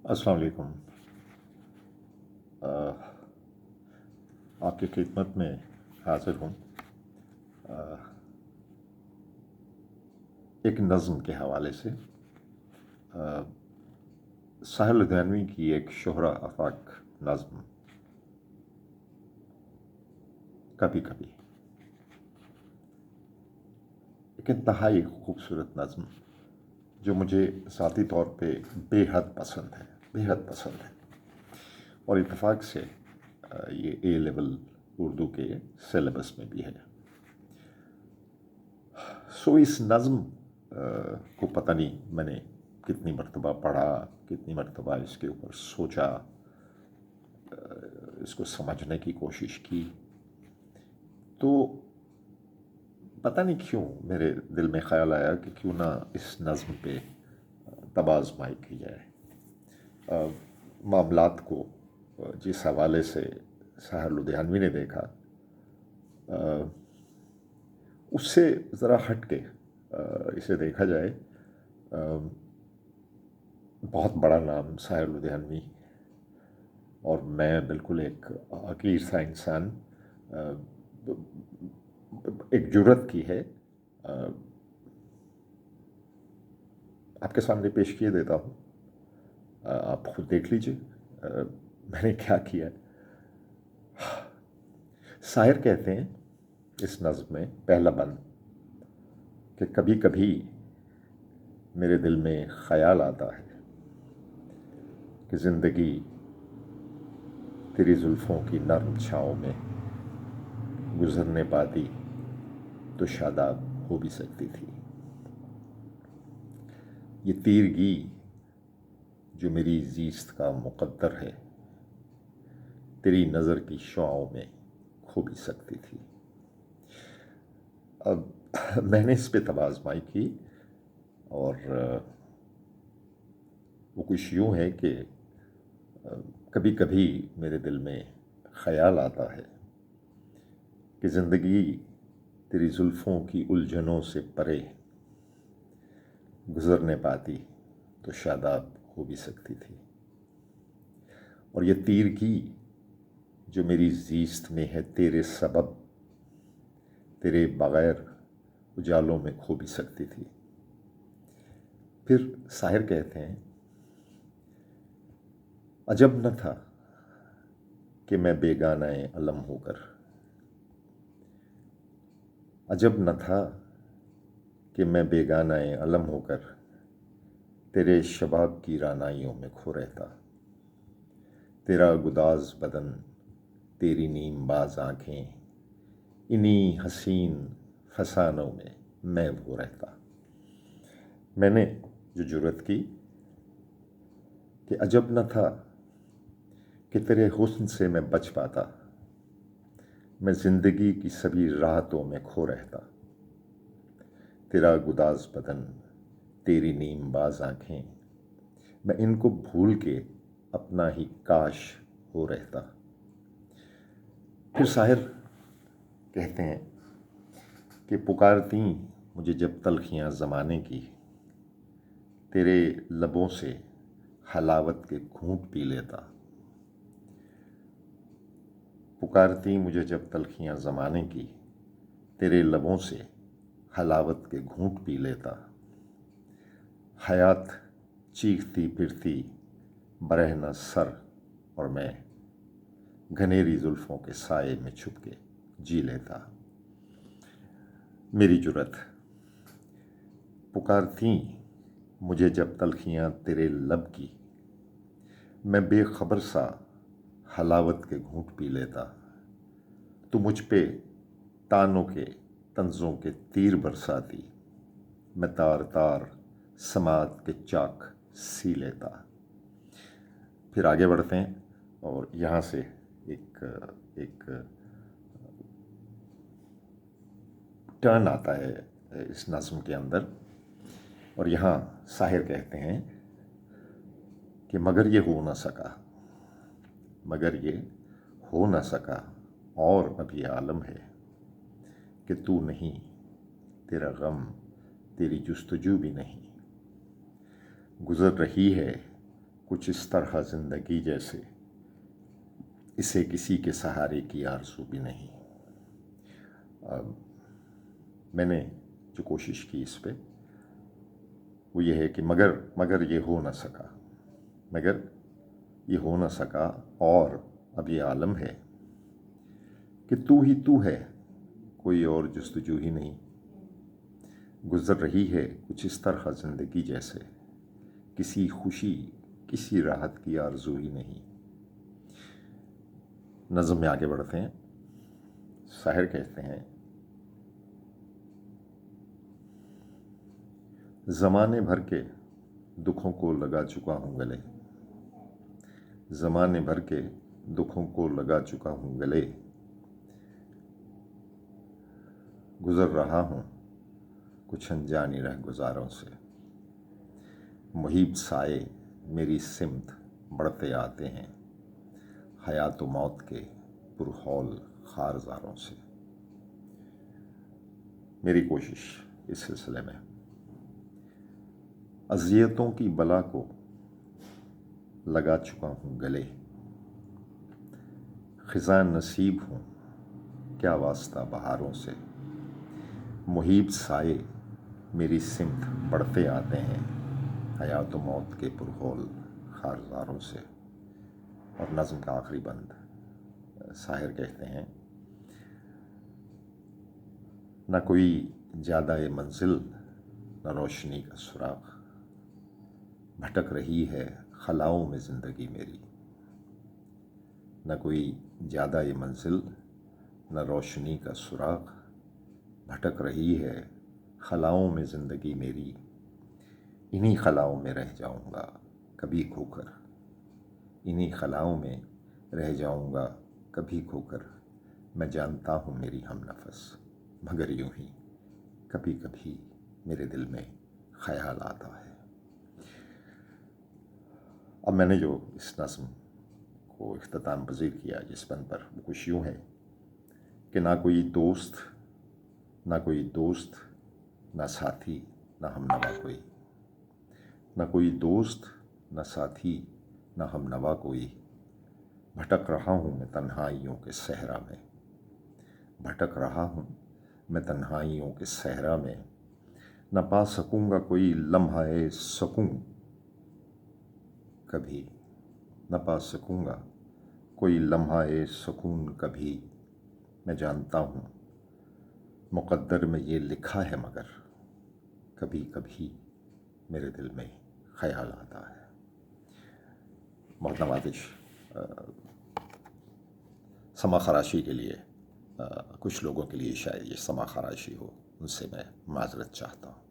السلام علیکم۔ آپ کی خدمت میں حاضر ہوں ایک نظم کے حوالے سے۔ ساحر لدھیانوی کی ایک شہرہ آفاق نظم کبھی کبھی، ایک انتہائی خوبصورت نظم جو مجھے ذاتی طور پہ بے حد پسند ہے اور اتفاق سے یہ اے لیول اردو کے سیلیبس میں بھی ہے۔ اس نظم کو پتہ نہیں میں نے کتنی مرتبہ پڑھا، کتنی مرتبہ اس کے اوپر سوچا، اس کو سمجھنے کی کوشش کی، تو پتہ نہیں کیوں میرے دل میں خیال آیا کہ کیوں نہ اس نظم پہ طب آزمائی کی جائے۔ معاملات کو جس حوالے سے ساحر لدھیانوی نے دیکھا، اس سے ذرا ہٹ کے اسے دیکھا جائے۔ بہت بڑا نام ساحر لدھیانوی، اور میں بالکل ایک حقیر سا انسان، ایک جرت کی ہے آپ کے سامنے پیش کیے دیتا ہوں، آپ خود دیکھ لیجئے میں نے کیا کیا ہے۔ شاعر کہتے ہیں اس نظم میں پہلا بند کہ کبھی کبھی میرے دل میں خیال آتا ہے کہ زندگی تیری زلفوں کی نرم چھاؤں میں گزرنے پاتی تو شاداب ہو بھی سکتی تھی۔ یہ تیرگی جو میری زیست کا مقدر ہے تیری نظر کی شعاؤں میں کھو بھی سکتی تھی۔ اب میں نے اس پہ طب آزمائی کی، اور وہ کچھ یوں ہے کہ کبھی کبھی میرے دل میں خیال آتا ہے کہ زندگی تیری زلفوں کی الجھنوں سے پرے گزرنے پاتی تو شاداب ہو بھی سکتی تھی، اور یہ تیرگی جو میری زیست میں ہے تیرے سبب تیرے بغیر اجالوں میں کھو بھی سکتی تھی۔ پھر شاعر کہتے ہیں عجب نہ تھا کہ میں بیگانہ علم ہو کر، عجب نہ تھا کہ میں بیگانہ علم ہو کر تیرے شباب کی رعنائیوں میں کھو رہتا۔ تیرا گداز بدن، تیری نیم باز آنکھیں، انہی حسین فسانوں میں وہ رہتا۔ میں نے جو جرت کی کہ عجب نہ تھا کہ تیرے حسن سے میں بچ پاتا، میں زندگی کی سبھی راحتوں میں کھو رہتا۔ تیرا گداز بدن، تیری نیم باز آنکھیں، میں ان کو بھول کے اپنا ہی کاش ہو رہتا۔ پھر شاعر کہتے ہیں کہ پکارتیں مجھے جب تلخیاں زمانے کی، تیرے لبوں سے حلاوت کے گھونٹ پی لیتا۔ پکارتیں مجھے جب تلخیاں زمانے کی، تیرے لبوں سے حلاوت کے گھونٹ پی لیتا۔ حیات چیختی پھرتی برہنہ سر، اور میں گھنیری زلفوں کے سائے میں چھپ کے جی لیتا۔ میری جرت، پکارتیں مجھے جب تلخیاں تیرے لب کی، میں بے خبر سا حلاوت کے گھونٹ پی لیتا۔ تو مجھ پہ تانوں کے طنزوں کے تیر برساتی، میں تار تار سماعت کے چاک سی لیتا۔ پھر آگے بڑھتے ہیں، اور یہاں سے ایک ٹرن آتا ہے اس نظم کے اندر، اور یہاں شاعر کہتے ہیں کہ مگر یہ ہو نہ سکا اور ابھی عالم ہے کہ تو نہیں، تیرا غم تیری جستجو بھی نہیں، گزر رہی ہے کچھ اس طرح زندگی جیسے اسے کسی کے سہارے کی آرزو بھی نہیں۔ میں نے جو کوشش کی اس پہ وہ یہ ہے کہ مگر یہ ہو نہ سکا، مگر یہ ہو نہ سکا، اور اب یہ عالم ہے کہ تو ہی تو ہے، کوئی اور جستجو ہی نہیں۔ گزر رہی ہے کچھ اس طرح زندگی جیسے کسی خوشی کسی راحت کی آرزو ہی نہیں۔ نظم میں آگے بڑھتے ہیں۔ شاعر کہتے ہیں، زمانے بھر کے دکھوں کو لگا چکا ہوں گلے، زمانے بھر کے دکھوں کو لگا چکا ہوں گلے، گزر رہا ہوں کچھ انجانی رہ گزاروں سے، محیب سائے میری سمت بڑھتے آتے ہیں، حیات و موت کے پرہول خارزاروں سے۔ میری کوشش اس سلسلے میں اذیتوں کی بلا کو لگا چکا ہوں گلے، خزاں نصیب ہوں کیا واسطہ بہاروں سے، محیب سائے میری سمت بڑھتے آتے ہیں، حیات و موت کے پرہول خارزاروں سے۔ اور نظم کا آخری بند شاعر کہتے ہیں، نہ کوئی زیادہ منزل نہ روشنی کا سراغ، بھٹک رہی ہے خلاؤں میں زندگی میری، نہ کوئی زیادہ منزل نہ روشنی کا سراغ، بھٹک رہی ہے خلاؤں میں زندگی میری، انہی خلاؤں میں رہ جاؤں گا کبھی کھو کر، انہی خلاؤں میں رہ جاؤں گا کبھی کھو کر، میں جانتا ہوں میری ہم نفس، مگر یوں ہی کبھی کبھی میرے دل میں خیال آتا ہے۔ اب میں نے جو اس نظم کو اختتام پذیر کیا جس بند پر، وہ کچھ یوں ہے کہ نہ کوئی دوست نہ ساتھی نہ ہم نوا کوئی، نہ کوئی دوست نہ ساتھی نہ ہم نوا کوئی، بھٹک رہا ہوں میں تنہائیوں کے صحرا میں، بھٹک رہا ہوں میں تنہائیوں کے صحرا میں، نہ پا سکوں گا کوئی لمحہ سکون کبھی، نہ پا سکوں گا کوئی لمحہ سکون کبھی، میں جانتا ہوں مقدر میں یہ لکھا ہے، مگر کبھی کبھی میرے دل میں خیال آتا ہے۔ بہت نوازش۔ سما خراشی کے لیے کچھ لوگوں کے لیے شاید یہ سما خراشی ہو، ان سے میں معذرت چاہتا ہوں۔